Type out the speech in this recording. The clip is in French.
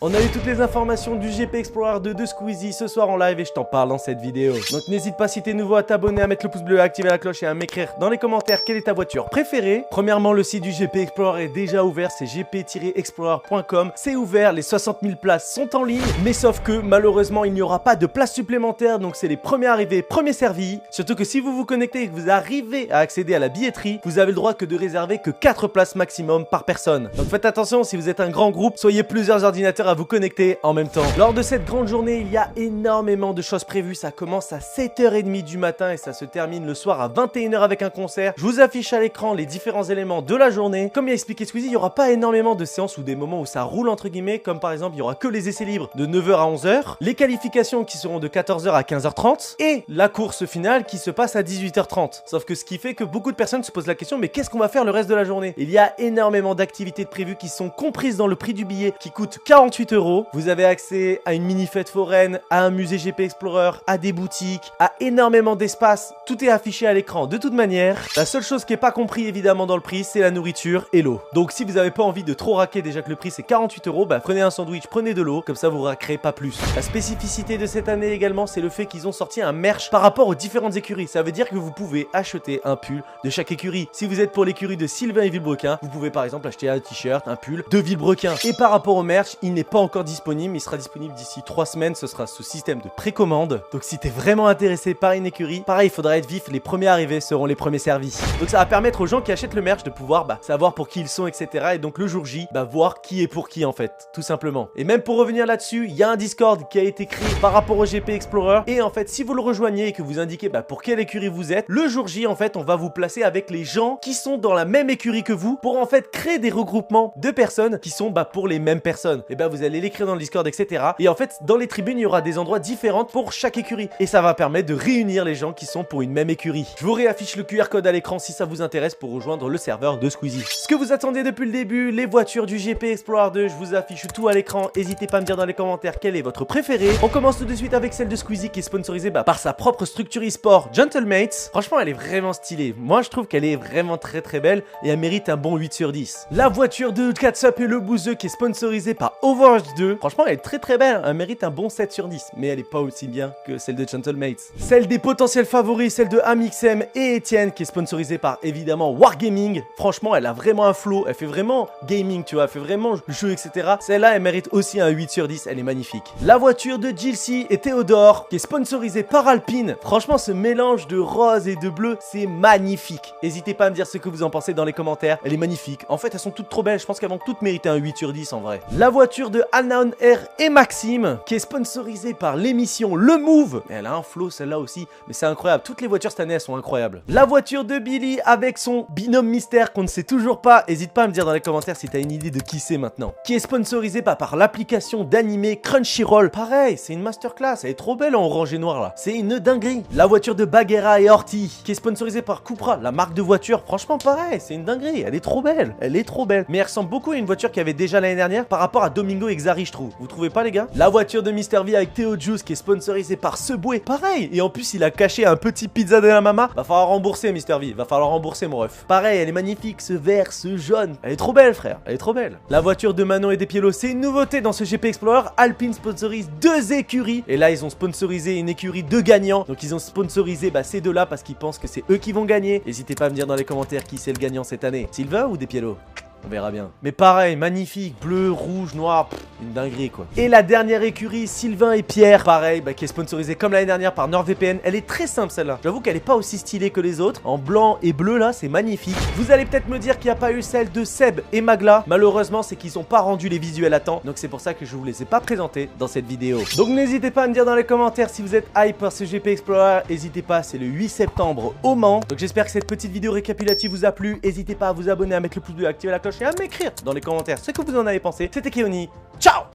On a eu toutes les informations du GP Explorer 2 de Squeezie ce soir en live et je t'en parle dans cette vidéo. Donc n'hésite pas si t'es nouveau à t'abonner, à mettre le pouce bleu, à activer la cloche et à m'écrire dans les commentaires quelle est ta voiture préférée. Premièrement, le site du GP Explorer est déjà ouvert, c'est gp-explorer.com. C'est ouvert, les 60 000 places sont en ligne, mais sauf que malheureusement il n'y aura pas de place supplémentaire, donc c'est les premiers arrivés, premiers servis. Surtout que si vous vous connectez et que vous arrivez à accéder à la billetterie, vous avez le droit que de réserver que 4 places maximum par personne. Donc faites attention, si vous êtes un grand groupe, soyez plusieurs ordinateurs à vous connecter en même temps. Lors de cette grande journée, il y a énormément de choses prévues. Ça commence à 7h30 du matin et ça se termine le soir à 21h avec un concert. Je vous affiche à l'écran les différents éléments de la journée. Comme il a expliqué Squeezie, il n'y aura pas énormément de séances ou des moments où ça roule entre guillemets, comme par exemple il y aura que les essais libres de 9h à 11h, les qualifications qui seront de 14h à 15h30 et la course finale qui se passe à 18h30. Sauf que ce qui fait que beaucoup de personnes se posent la question, mais qu'est-ce qu'on va faire le reste de la journée? Il y a énormément d'activités de prévues qui sont comprises dans le prix du billet qui coûte 48 €. Vous avez accès à une mini fête foraine, à un musée GP Explorer, à des boutiques, à énormément d'espace. Tout est affiché à l'écran de toute manière. La seule chose qui n'est pas compris évidemment dans le prix, c'est la nourriture et l'eau. Donc si vous n'avez pas envie de trop raquer, déjà que le prix c'est 48 €, bah prenez un sandwich, prenez de l'eau, comme ça vous raquerez pas plus. La spécificité de cette année également, c'est le fait qu'ils ont sorti un merch par rapport aux différentes écuries. Ça veut dire que vous pouvez acheter un pull de chaque écurie. Si vous êtes pour l'écurie de Sylvain et Villebrequin, vous pouvez par exemple acheter un t-shirt, un pull de Villebrequin. Et par rapport au merch, il n'est pas encore disponible, il sera disponible d'ici 3 semaines, ce sera ce système de précommande. Donc si t'es vraiment intéressé par une écurie, pareil, il faudra être vif, les premiers arrivés seront les premiers servis. Donc ça va permettre aux gens qui achètent le merch de pouvoir savoir pour qui ils sont, etc. Et donc le jour J, voir qui est pour qui en fait, tout simplement. Et même pour revenir là-dessus, il y a un Discord qui a été créé par rapport au GP Explorer. Et en fait, si vous le rejoignez et que vous indiquez pour quelle écurie vous êtes, le jour J, en fait, on va vous placer avec les gens qui sont dans la même écurie que vous pour en fait créer des regroupements de personnes qui sont pour les mêmes personnes. Et vous allez l'écrire dans le Discord, etc. Et en fait, dans les tribunes, il y aura des endroits différents pour chaque écurie. Et ça va permettre de réunir les gens qui sont pour une même écurie. Je vous réaffiche le QR code à l'écran si ça vous intéresse pour rejoindre le serveur de Squeezie. Ce que vous attendiez depuis le début, les voitures du GP Explorer 2, je vous affiche tout à l'écran. N'hésitez pas à me dire dans les commentaires quelle est votre préférée. On commence tout de suite avec celle de Squeezie qui est sponsorisée par sa propre structure e-sport Gentlemates. Franchement, elle est vraiment stylée. Moi, je trouve qu'elle est vraiment très belle et elle mérite un bon 8 sur 10. La voiture de Catsup et le Bouzeux qui est sponsorisée par Overwatch 2. Franchement, elle est très belle. Elle mérite un bon 7 sur 10. Mais elle est pas aussi bien que celle de Gentlemates. Celle des potentiels favoris, celle de Amixem et Etienne qui est sponsorisée par évidemment Wargaming. Franchement, elle a vraiment un flow. Elle fait vraiment gaming, tu vois. Elle fait vraiment jeu, etc. Celle-là, elle mérite aussi un 8 sur 10. Elle est magnifique. La voiture de Gilsey et Théodore qui est sponsorisée par Alpine. Franchement, ce mélange de rose et de bleu, c'est magnifique. N'hésitez pas à me dire ce que vous en pensez dans les commentaires. Elle est magnifique. En fait, elles sont toutes trop belles. Je pense qu'elles vont toutes mériter un 8 sur 10 en vrai. La voiture de Unknown Air et Maxime qui est sponsorisée par l'émission Le Move. Elle a un flow celle-là aussi, mais c'est incroyable. Toutes les voitures cette année, elles sont incroyables. La voiture de Billy avec son binôme mystère qu'on ne sait toujours pas. N'hésite pas à me dire dans les commentaires si t'as une idée de qui c'est maintenant. Qui est sponsorisée par l'application d'animé Crunchyroll. Pareil, c'est une masterclass. Elle est trop belle en orange et noir là. C'est une dinguerie. La voiture de Bagheera et Horty qui est sponsorisée par Cupra, la marque de voiture. Franchement, pareil, c'est une dinguerie. Elle est trop belle. Elle est trop belle. Mais elle ressemble beaucoup à une voiture qu'il y avait déjà l'année dernière par rapport à Domingo et Xari, je trouve. Vous trouvez pas, les gars? La voiture de Mr V avec Théo Juice qui est sponsorisée par Subway. Pareil. Et en plus, il a caché un petit pizza de la mama. Va falloir rembourser, Mr V. Va falloir rembourser, mon ref. Pareil, elle est magnifique. Ce vert, ce jaune. Elle est trop belle, frère. Elle est trop belle. La voiture de Manon et des Piélos, c'est une nouveauté dans ce GP Explorer. Alpine sponsorise 2 écuries. Et là, ils ont sponsorisé une écurie de gagnants. Donc, ils ont sponsorisé ces deux-là parce qu'ils pensent que c'est eux qui vont gagner. N'hésitez pas à me dire dans les commentaires qui c'est le gagnant cette année. Sylvain ou des Piélos? On verra bien. Mais pareil, magnifique, bleu, rouge, noir, une dinguerie quoi. Et la dernière écurie, Sylvain et Pierre, pareil, qui est sponsorisée comme l'année dernière par NordVPN. Elle est très simple celle-là. J'avoue qu'elle est pas aussi stylée que les autres. En blanc et bleu là, c'est magnifique. Vous allez peut-être me dire qu'il n'y a pas eu celle de Seb et Magla. Malheureusement, c'est qu'ils n'ont pas rendu les visuels à temps. Donc c'est pour ça que je vous les ai pas présentés dans cette vidéo. Donc n'hésitez pas à me dire dans les commentaires si vous êtes hype par ce GP Explorer. N'hésitez pas, c'est le 8 septembre au Mans. Donc j'espère que cette petite vidéo récapitulative vous a plu. N'hésitez pas à vous abonner, à mettre le pouce bleu, à activer la cloche et à m'écrire dans les commentaires ce que vous en avez pensé. C'était Keoni. Ciao!